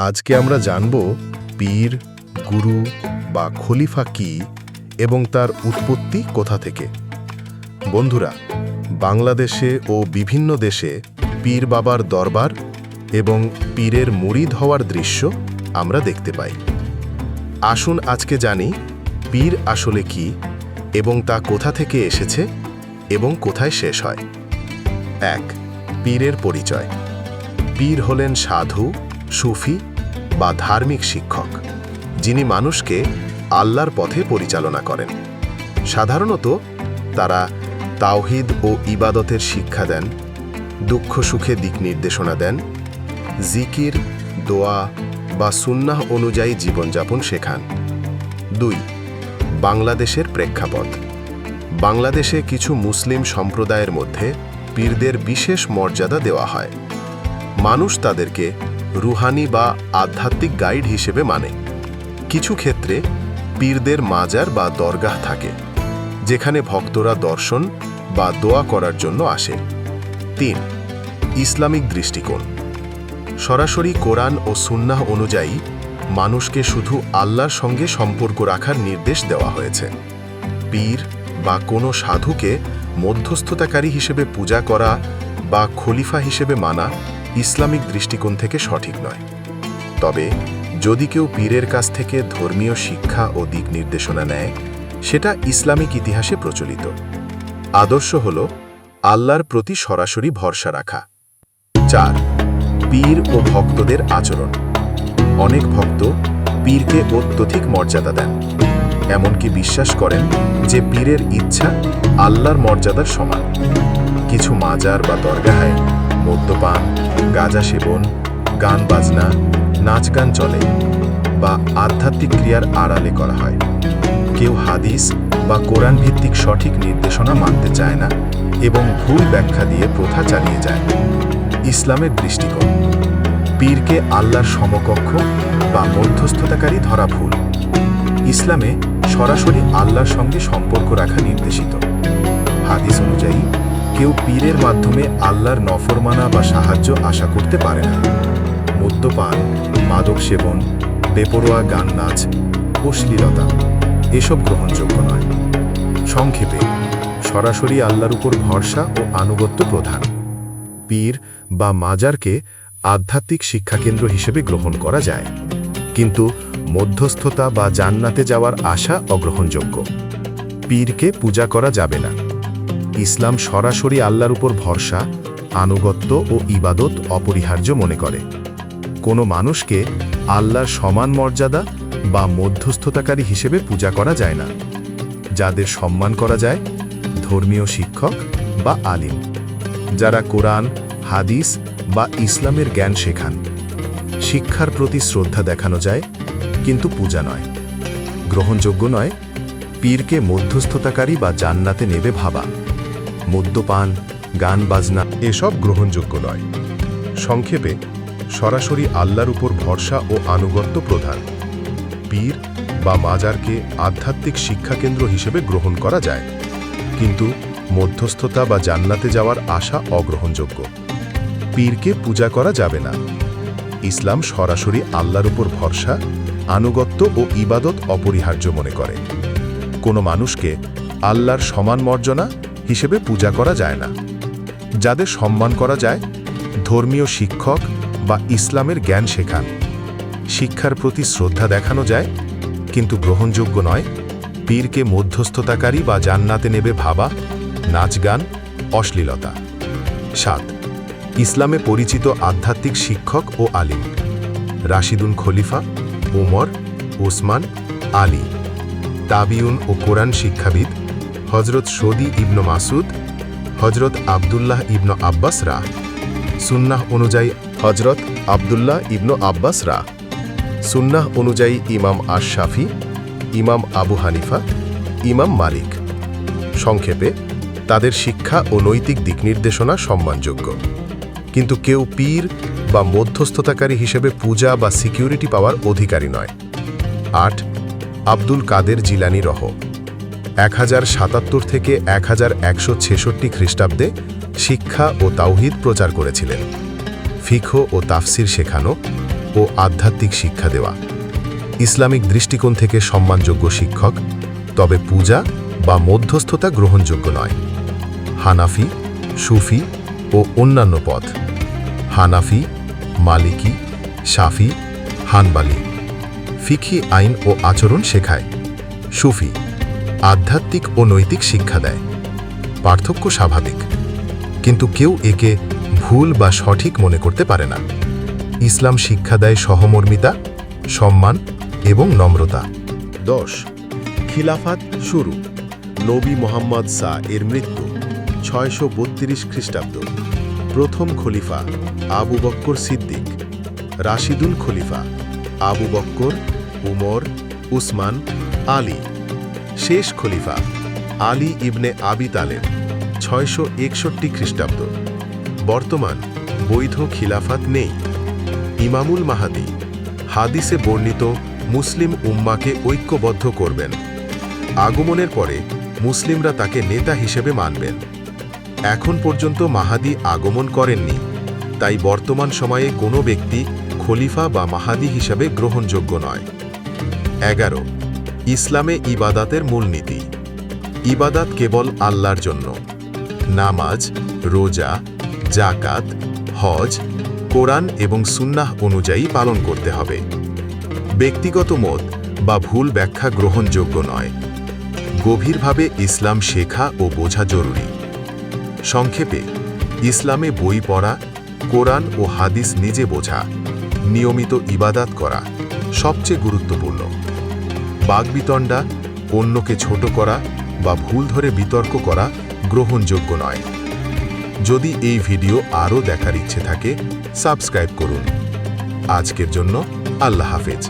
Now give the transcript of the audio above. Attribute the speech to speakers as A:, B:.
A: আজকে আমরা জানব পীর, গুরু বা খলিফা কি এবং তার উৎপত্তি কোথা থেকে। বন্ধুরা, বাংলাদেশে ও বিভিন্ন দেশে পীর বাবার দরবার এবং পীরের মুরিদ হওয়ার দৃশ্য আমরা দেখতে পাই। আসুন আজকে জানি পীর আসলে কি এবং তা কোথা থেকে এসেছে এবং কোথায় শেষ হয়। ১. পীরের পরিচয়। পীর হলেন সাধু, সুফি বা ধার্মিক শিক্ষক, যিনি মানুষকে আল্লাহর পথে পরিচালনা করেন। সাধারণত তারা তাওহীদ ও ইবাদতের শিক্ষা দেন, দুঃখ সুখে দিক নির্দেশনা দেন, জিকির, দোয়া বা সুন্নাহ অনুযায়ী জীবনযাপন শেখান। ২. বাংলাদেশের প্রেক্ষাপট। বাংলাদেশে কিছু মুসলিম সম্প্রদায়ের মধ্যে পীরদের বিশেষ মর্যাদা দেওয়া হয়। মানুষ তাদেরকে রুহানি বা আধ্যাত্মিক গাইড হিসেবে মানে। কিছু ক্ষেত্রে পীরদের মাজার বা দরগাহ থাকে, যেখানে ভক্তরা দর্শন বা দোয়া করার জন্য আসে। ৩. ইসলামিক দৃষ্টিকোণ। সরাসরি কোরআন ও সুন্নাহ অনুযায়ী মানুষকে শুধু আল্লাহর সঙ্গে সম্পর্ক রাখার নির্দেশ দেওয়া হয়েছে। পীর বা কোনো সাধুকে মধ্যস্থতাকারী হিসেবে পূজা করা বা খলিফা হিসেবে মানা ইসলামিক দৃষ্টিকোণ থেকে সঠিক নয়। তবে যদি কেউ পীরের কাছ থেকে ধর্মীয় শিক্ষা ও দিক নির্দেশনা নেয়, সেটা ইসলামিক ইতিহাসে প্রচলিত। আদর্শ হল আল্লাহর প্রতি সরাসরি ভরসা রাখা। ৪. পীর ও ভক্তদের আচরণ। অনেক ভক্ত পীরকে অত্যধিক মর্যাদা দেন, এমনকি বিশ্বাস করেন যে পীরের ইচ্ছা আল্লাহর মর্যাদার সমান। কিছু মাজার বা দরগাহে মদ্যপান, গাঁজা সেবন, গান বাজনা, নাচ গান চলে বা আধ্যাত্মিক ক্রিয়ার আড়ালে করা হয়। কেউ হাদিস বা কোরআন ভিত্তিক সঠিক নির্দেশনা মানতে চায় না এবং ভুল ব্যাখ্যা দিয়ে প্রথা চালিয়ে যায়। ইসলামের দৃষ্টিকোণ। পীরকে আল্লাহর সমকক্ষ বা মধ্যস্থতাকারী ধরা ভুল। ইসলামে সরাসরি আল্লাহর সঙ্গে সম্পর্ক রাখা নির্দেশিত। হাদিস অনুযায়ী কেউ পীরের মাধ্যমে আল্লাহর নফরমানা বা সাহায্য আশা করতে পারে না। মদ্যপান, মাদক সেবন, বেপরোয়া গান নাচ, অশ্লীলতা এসব গ্রহণযোগ্য নয়। সংক্ষেপে, সরাসরি আল্লাহর উপর ভরসা ও আনুগত্য প্রধান। পীর বা মাজারকে আধ্যাত্মিক শিক্ষাকেন্দ্র হিসেবে গ্রহণ করা যায়, কিন্তু মধ্যস্থতা বা জান্নাতে যাওয়ার আশা অগ্রহণযোগ্য। পীরকে পূজা করা যাবে না। ইসলাম সরাসরি আল্লাহর উপর ভরসা, আনুগত্য ও ইবাদত অপরিহার্য মনে করে। কোনো মানুষকে আল্লাহর সমান মর্যাদা বা মধ্যস্থতাকারী হিসেবে পূজা করা যায় না। যাদের সম্মান করা যায় ধর্মীয় শিক্ষক বা আলিম, যারা কোরআন, হাদিস বা ইসলামের জ্ঞান শেখান। শিক্ষার প্রতি শ্রদ্ধা দেখানো যায়, কিন্তু পূজা নয়। গ্রহণযোগ্য নয় পীরকে মধ্যস্থতাকারী বা জান্নাতে নেবে ভাবা। মদ্যপান, গান বাজনা এসব গ্রহণযোগ্য নয়। সংক্ষেপে, সরাসরি আল্লাহর উপর ভরসা ও আনুগত্য প্রধান। পীর বা মাজারকে আধ্যাত্মিক শিক্ষাকেন্দ্র হিসেবে গ্রহণ করা যায়, কিন্তু মধ্যস্থতা বা জান্নাতে যাওয়ার আশা অগ্রহণযোগ্য। পীরকে পূজা করা যাবে না। ইসলাম সরাসরি আল্লাহর উপর ভরসা, আনুগত্য ও ইবাদত অপরিহার্য মনে করে। কোনো মানুষকে আল্লাহর সমান মর্যাদা হিসেবে পূজা করা যায় না। যাদের সম্মান করা যায় ধর্মীয় শিক্ষক বা ইসলামের জ্ঞান শেখান। শিক্ষার প্রতি শ্রদ্ধা দেখানো যায়, কিন্তু গ্রহণযোগ্য নয় পীরকে মধ্যস্থতাকারী বা জান্নাতে নেবে ভাবা, নাচ গান, অশ্লীলতা। ৭. ইসলামে পরিচিত আধ্যাত্মিক শিক্ষক ও আলিম। রাশিদুন খলিফা, ওমর, ওসমান, আলী। তাবিউন ও কোরআন শিক্ষাবিদ হজরত সৌদি ইবনু মাসুদ, হজরত আবদুল্লাহ ইবনু আব্বাস রা। সুন্নাহ অনুযায়ী হজরত আবদুল্লাহ ইবনু আব্বাস রা। সুন্নাহ অনুযায়ী ইমাম আশ-শাফি, ইমাম আবু হানিফা, ইমাম মালিক। সংক্ষেপে, তাদের শিক্ষা ও নৈতিক দিক নির্দেশনা সম্মানযোগ্য, কিন্তু কেউ পীর বা মধ্যস্থতাকারী হিসেবে পূজা বা সিকিউরিটি পাওয়ার অধিকারী নয়। ৮. আব্দুল কাদের জিলানী রহ। 1077 থেকে 1166 খ্রিস্টাব্দে শিক্ষা ও তাওহীদ প্রচার করেছিলেন। ফিকহ ও তাফসির শেখানো, ও আধ্যাত্মিক শিক্ষা দেওয়া। ইসলামিক দৃষ্টিকোণ থেকে সম্মানযোগ্য শিক্ষক, তবে পূজা বা মধ্যস্থতা গ্রহণযোগ্য নয়। হানাফি, সুফি ও অন্যান্য পথ। হানাফি, মালিকি, শাফি, হানবালি ফিকহি আইন ও আচরণ শেখায়। সুফি আধ্যাত্মিক ও নৈতিক শিক্ষা দেয়। পার্থক্য স্বাভাবিক, কিন্তু কেউ একে ভুল বা সঠিক মনে করতে পারে না। ইসলাম শিক্ষা দেয় সহমর্মিতা, সম্মান এবং নম্রতা। 10 খিলাফাত শুরু। নবী মোহাম্মদ এর মৃত্যু 632 খ্রিস্টাব্দ। প্রথম খলিফা আবু বক্কর সিদ্দিক। রাশিদুল খলিফা আবু বক্কর, উমর, উসমান, আলী। শেষ খলিফা আলী ইবনে আবি তালেব 661 খ্রিস্টাব্দ। বর্তমান বৈধ খিলাফাত নেই। ইমামুল মাহাদি হাদিসে বর্ণিত মুসলিম উম্মাকে ঐক্যবদ্ধ করবেন। আগমনের পরে মুসলিমরা তাকে নেতা হিসেবে মানবেন। এখন পর্যন্ত মাহাদি আগমন করেননি, তাই বর্তমান সময়ে কোনো ব্যক্তি খলিফা বা মাহাদি হিসাবে গ্রহণযোগ্য নয়। 11 ইসলামে ইবাদাতের মূলনীতি। ইবাদাত কেবল আল্লাহর জন্য। নামাজ, রোজা, জাকাত, হজ, কোরআন এবং সুন্নাহ অনুযায়ী পালন করতে হবে। ব্যক্তিগত মত বা ভুল ব্যাখ্যা গ্রহণযোগ্য নয়। গভীরভাবে ইসলাম শেখা ও বোঝা জরুরি। সংক্ষেপে, ইসলামে বই পড়া, কোরআন ও হাদিস নিজে বোঝা, নিয়মিত ইবাদাত করা সবচেয়ে গুরুত্বপূর্ণ। বাগবিতণ্ডা, অন্যকে ছোট করা বা ভুল ধরে বিতর্ক করা গ্রহণযোগ্য নয়। যদি এই ভিডিও আরও দেখার ইচ্ছে থাকে, সাবস্ক্রাইব করুন। আজকের জন্য আল্লাহ হাফেজ।